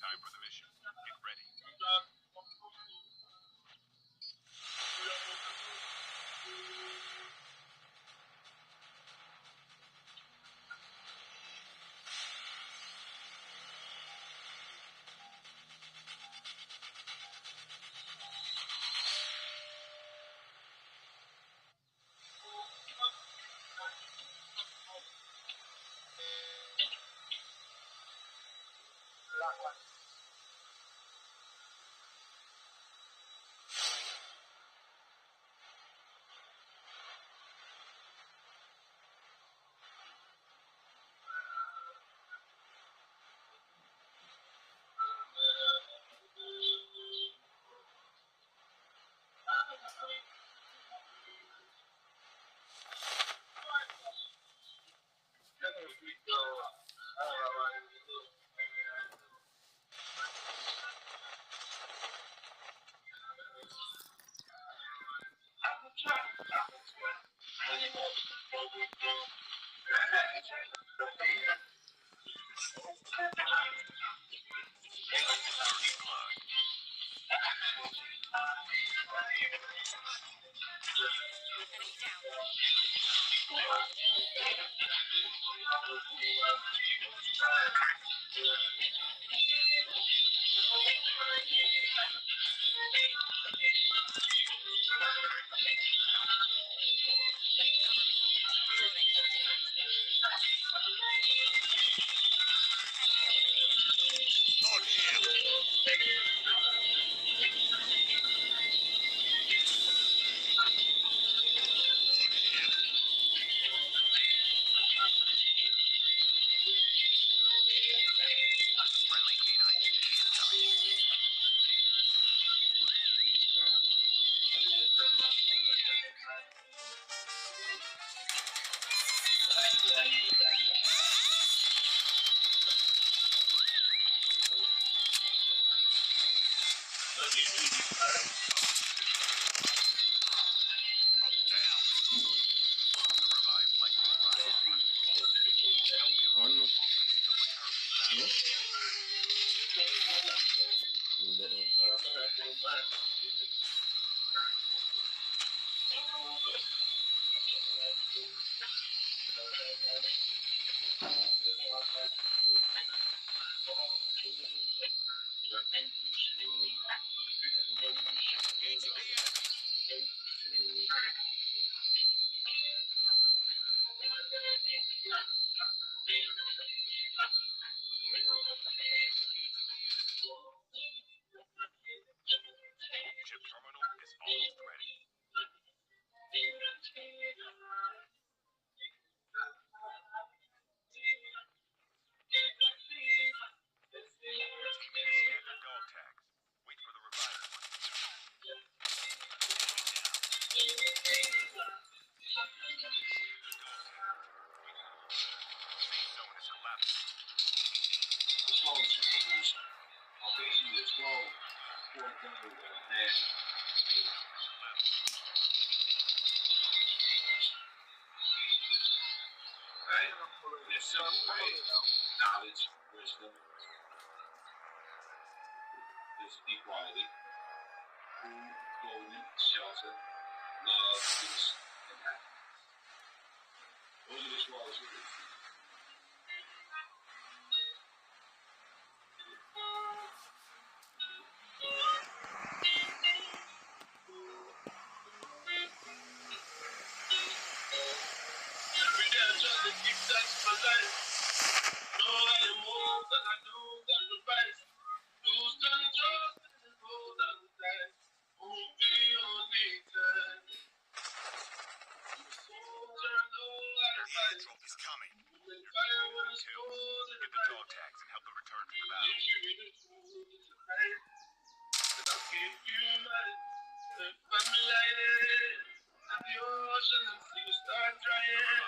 Time for the mission. Get ready. Ship terminal is almost ready. Team in standard dog tags. Wait for the revival. Safe zone is collapsing. Knowledge, wisdom, this equality, food, clothing, shelter, love, peace, and happiness. Those are the 12 rules. try to keep that for life. Know how to move, cause I do got the right. Lose control, and hold on tight. Won't be only time. Soldier, know how to fight. Airdrop is coming. When fire was cold and Get the dog tags and help them return from the battle. if you really fool, it's a right. And I'll keep you mad. If I'm lighted, at the ocean and see you start drying.